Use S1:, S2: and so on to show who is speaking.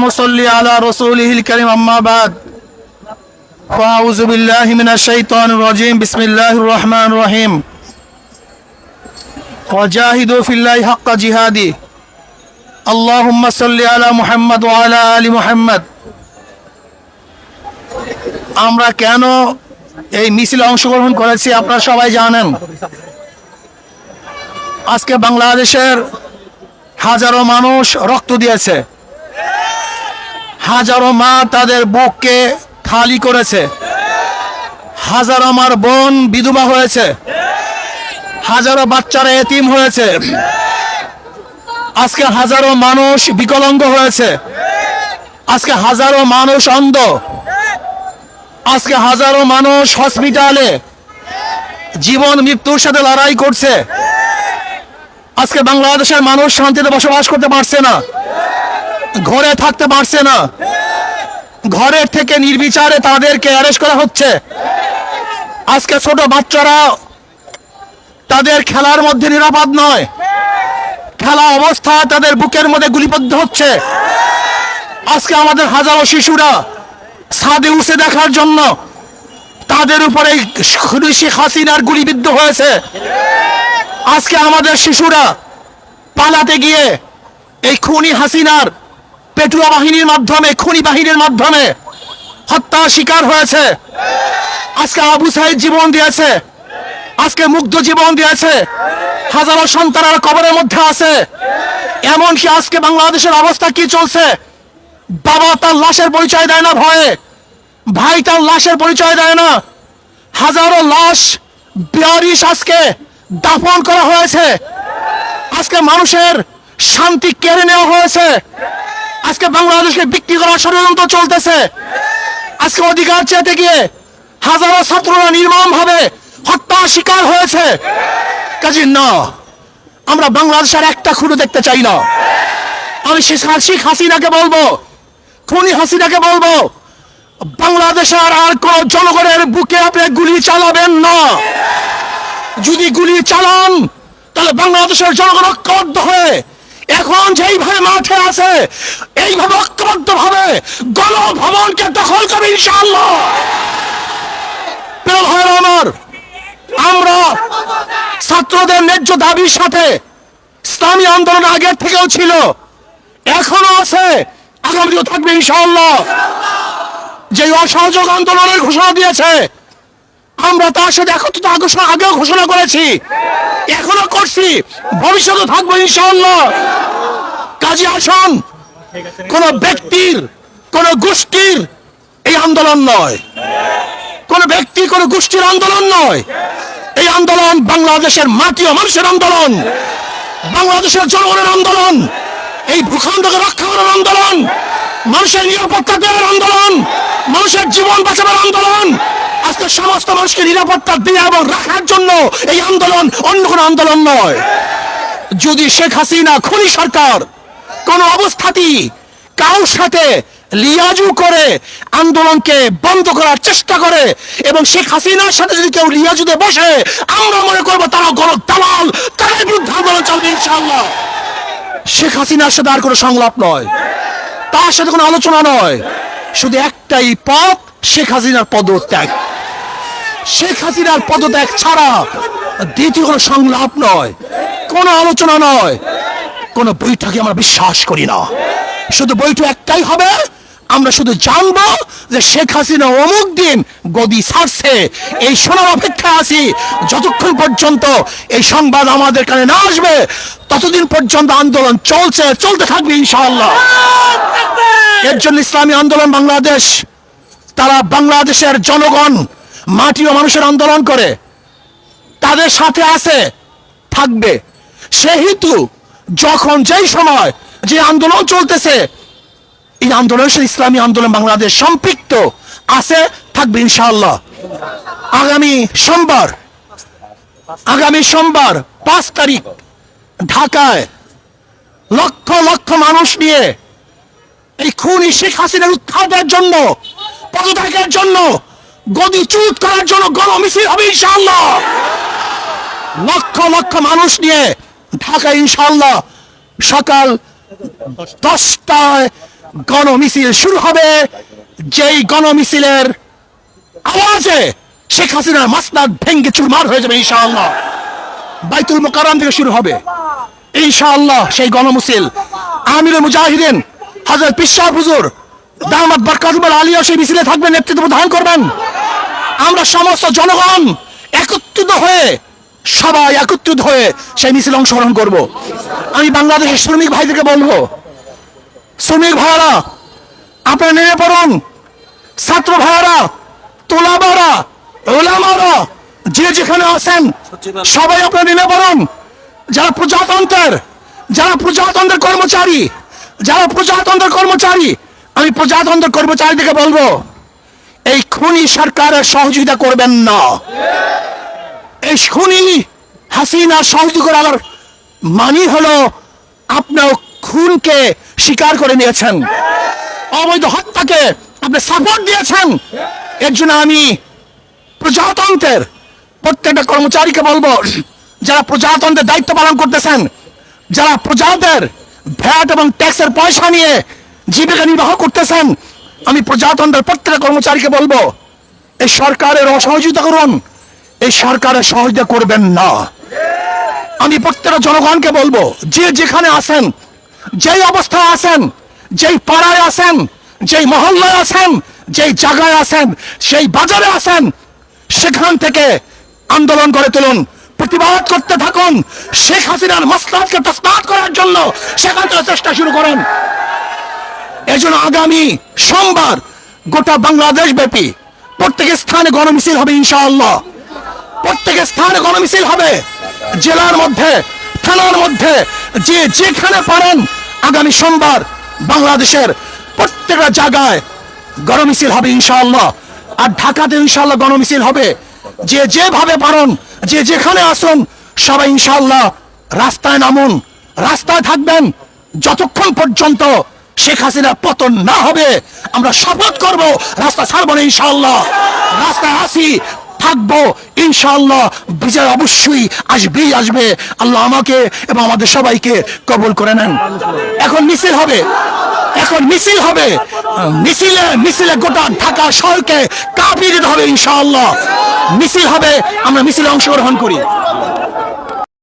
S1: اللهم صل على رسوله الكريم أما بعد فأعوذ بالله من الشيطان الرجيم بسم الله الرحمن الرحيم وجاهدوا في الله حق جهاده اللهم صل على محمد وعلى آل محمد আমরা কেন এই মিছিলে অংশগ্রহণ করেছি আপনারা সবাই জানেন। আজকে বাংলাদেশের হাজারো মানুষ রক্ত দিয়েছে, হাজারো মা তাদের বুককে খালি করেছে, হাজারো মার বোন বিধবা হয়েছে, হাজারো বাচ্চারা এতিম হয়েছে, আজকে হাজারো মানুষ বিকলাঙ্গ হয়েছে, আজকে হাজারো মানুষ অন্ধ, আজকে হাজারো মানুষ হসপিটালে জীবন মৃত্যুর সাথে লড়াই করছে। আজকে বাংলাদেশের মানুষ শান্তিতে বসবাস করতে পারছে না, ঘরে থাকতে পারছে না, ঘরের থেকে নির্বিচারে তাদেরকে অ্যারেস্ট করা হচ্ছে। আজকে ছোট বাচ্চারা তাদের খেলার মধ্যে নিরাপদ নয়, খেলা অবস্থায় তাদের বুকের মধ্যে গুলিবিদ্ধ হচ্ছে। আজকে আমাদের হাজারো শিশুরা ছাদে উঠে দেখার জন্য তাদের উপরে শেখ হাসিনার গুলিবিদ্ধ হয়েছে। আজকে আমাদের শিশুরা পালাতে গিয়ে এই খুনি হাসিনার পেটুয়া বাহিনীর মাধ্যমে, খুনি বাহিনীর মাধ্যমে হত্যা শিকার হয়েছে। আজকে আবু সাইদ জীবন দিয়েছে, আজকে মুগ্ধ জীবন দিয়েছে, হাজারো সন্তানরা কবরের মধ্যে আছে। এমনকি আজকে বাংলাদেশের অবস্থা কি চলছে, বাবা তার লাশের পরিচয় দেয় না ভয়ে, ভাই তার লাশের পরিচয় দেয় না, হাজারো লাশ বেয়ারিশ আজকে দাফন করা হয়েছে। আজকে মানুষের শান্তি কেড়ে নেওয়া হয়েছে। আজকে বাংলাদেশকে বিক্রি করার ষড়যন্ত্র চলতেছে। আজকে অধিকার চেতে গিয়ে হাজারো ছাত্ররা নির্মমভাবে হত্যা শিকার হয়েছে। কাজে না, আমরা বাংলাদেশের একটা খুঁড়ো দেখতে চাই না। আমি শেখ হাসিনাকে বলবো, খুনি হাসিনাকে বলবো, বাংলাদেশের আর কোন জনগণের বুকে আপনি গুলি চালাবেন না। যদি গুলি চালান তাহলে বাংলাদেশের জনগণ ঐক্যবদ্ধ হয়ে এখন যেইভাবে মাঠে আছে এইভাবে ঐক্যবদ্ধ ভাবে গণভবনকে দখল করবে ইনশাআল্লাহ। প্রিয় ভাইরা আমার, আমরা ছাত্রদের ন্যায্য দাবির সাথে ইসলামী আন্দোলন আগের থেকেও ছিল, এখনো আছে, আগামীও থাকবে ইনশাআল্লাহ। যে অসহযোগ আন্দোলনের ঘোষণা দিয়েছে আমরা তার সাথে একত্রিত আগেও ঘোষণা করেছি, এখনো করছি, ভবিষ্যতে থাকবো ইনশাআল্লাহ। কাজী আসন কোন ব্যক্তির, কোন গোষ্ঠীর এই আন্দোলন নয়, কোন ব্যক্তি, কোন গোষ্ঠীর আন্দোলন নয়। এই আন্দোলন বাংলাদেশের মাটি ও মানুষের আন্দোলন, বাংলাদেশের জনগণের আন্দোলন, এই ভূখণ্ডকে রক্ষা করার আন্দোলন, মানুষের নিরাপত্তা দেওয়ার আন্দোলন, মানুষের জীবন বাঁচানোর আন্দোলন। আজকে সমস্ত মানুষকে নিরাপত্তা দেওয়া এবং রাখার জন্য এই আন্দোলন, অন্য কোনো আন্দোলন নয়। যদি শেখ হাসিনা খুনি সরকার কোন অবস্থাতেই কারোর সাথে লিয়াজু করে আন্দোলনকে বন্ধ করার চেষ্টা করে এবং শেখ হাসিনার সাথে যদি কেউ লিয়াজুতে বসে, আমরা মনে করবো তারা গণ দালাল, তাদের বিরুদ্ধে আন্দোলন চলবে ইনশাআল্লাহ। শেখ হাসিনার সাথে আর কোনো সংলাপ নয়, তার সাথে কোনো আলোচনা নয়, শুধু একটাই পথ, শেখ হাসিনার পদত্যাগ। শেখ হাসিনার পদত্যাগ ছাড়া দ্বিতীয় কোনো সংলাপ নয়, কোনো আলোচনা নয়, কোনো বৈঠকে আমরা বিশ্বাস করি না। শুধু বৈঠক একটাই হবে, আমরা শুধু জানবো যে শেখ হাসিনা অমুক দিন গদি ছাড়ছে, এই শোনার অপেক্ষা আছি। যতক্ষণ পর্যন্ত এই সংবাদ আমাদের কানে না আসবে ততদিন পর্যন্ত আন্দোলন চলছে, চলতে থাকবে ইনশাআল্লাহ। এর জন্য ইসলামী আন্দোলন বাংলাদেশ, তারা বাংলাদেশের জনগণ, মাটি ও মানুষের আন্দোলন করে, তাদের সাথে আছে, থাকবে। সেহেতু যখন যেই সময় যে আন্দোলন চলতেছে, এই আন্দোলনের সাথে ইসলামী আন্দোলন বাংলাদেশ সম্পৃক্ত আছে, থাকবে ইনশাআল্লাহ। আগামী সোমবার 5 তারিখ ঢাকায় লক্ষ লক্ষ মানুষ নিয়ে এই খুনি শেখ হাসিনার উৎখাতের জন্য, পদত্যাগের জন্য, গদিচ্যুত করার জন্য গণমিছিল হবে ইনশাআল্লাহ। লক্ষ লক্ষ মানুষ নিয়ে ঢাকা ইনশাআল্লাহ সকাল 10টায় গণমিছিল শুরু হবে। যেই গণমিছিলের আওয়াজে শেখ হাসিনার মাসনাদ ভেঙ্গে চুরমার হয়ে যাবে ইনশাআল্লাহ। বাইতুল মোকাররম থেকে শুরু হবে ইনশাআল্লাহ সেই গণমিছিল। আমিরুল মুজাহিদিন হযরত পীর সাহেব হুজুর দামাত বরকাতুল আলিয়া সেই মিছিলে থাকবেন, নেতৃত্ব প্রদান করবেন। আমরা সমস্ত জনগণ একত্রিত হয়ে, সবাই একত্রিত হয়ে সেই মিছিলে অংশগ্রহণ করব। আমি বাংলাদেশের শ্রমিক ভাইদেরকে বলবো, শ্রমিক ভাইয়ারা আপনারা নেমে পড়ুন। ছাত্র ভাইয়ারা, তোলাবারা, ওলামারা, যে যেখানে আছেন সবাই আপনারা নেমে পড়ুন। যারা প্রজাতন্ত্রের কর্মচারী, আমি প্রজাতন্ত্রের কর্মচারীদেরকে বলবো, এই খুনি সরকারের সহযোগিতা করবেন না। এই খুনি হাসিনা সহযোগিতা করার মানে হলো আপনার খুনকে স্বীকার করে নিয়েছেন, অবৈধ হত্যাকে আপনি সাপোর্ট দিয়েছেন। এর জন্য আমি প্রজাতন্ত্রের প্রত্যেকটা কর্মচারীকে বলবো, যারা প্রজাতন্ত্রের দায়িত্ব পালন করতেছেন, যারা প্রজাদের ভ্যাট এবং ট্যাক্সের পয়সা নিয়ে জীবিকা নির্বাহ করতেছেন, আমি প্রজাতন্ত্রের প্রত্যেকটা কর্মচারীকে বলবো, এই সরকারের অসহযোগিতা করুন, এই সরকারের সহযোগিতা করবেন না। আমি প্রত্যেকটা জনগণকে বলবো, যে যেখানে আছেন, যেই অবস্থায় আছেন, যেই পাড়ায় আছেন, যেই মহল্লায় আছেন, যেই জায়গায় আছেন, সেই বাজারে আছেন, সেখান থেকে আন্দোলন করে তুলুন, প্রতিবাদ করতে থাকুন। শেখ হাসিনার মাসনাদকে তসনাদ করার জন্য সেখান থেকে চেষ্টা শুরু করেন। এজন্য আগামী সোমবার গোটা বাংলাদেশ ব্যাপী প্রত্যেক স্থানে গণমিছিল হবে ইনশাআল্লাহ। প্রত্যেক স্থানে গণমিছিল হবে, জেলার মধ্যে, থানার মধ্যে, যে যেখানে পারেন আগামী সোমবার বাংলাদেশের প্রত্যেকটা জায়গায় গণমিছিল হবে ইনশাআল্লাহ। আর ঢাকাতে ইনশাআল্লাহ গণমিছিল হবে। যে যেভাবে পারেন, যে যেখানে আসুন, সবাই ইনশাআল্লাহ রাস্তায় নামুন, রাস্তায় থাকবেন যতক্ষণ পর্যন্ত শেখ হাসিনার পতন না হবে। আমরা শপথ করব রাস্তা ছাড়বো না ইনশাআল্লাহ। রাস্তায় আসি, থাকবো ইনশাআল্লাহ। বিজয় অবশ্যই আসবে। আল্লাহ আমাকে এবং আমাদের সবাইকে কবুল করে নেন। এখন মিছিল হবে, মিছিলে গোটা ঢাকা শহরকে কাঁপিয়ে দিতে হবে ইনশাআল্লাহ। মিছিল হবে, আমরা মিছিলে অংশগ্রহণ করি।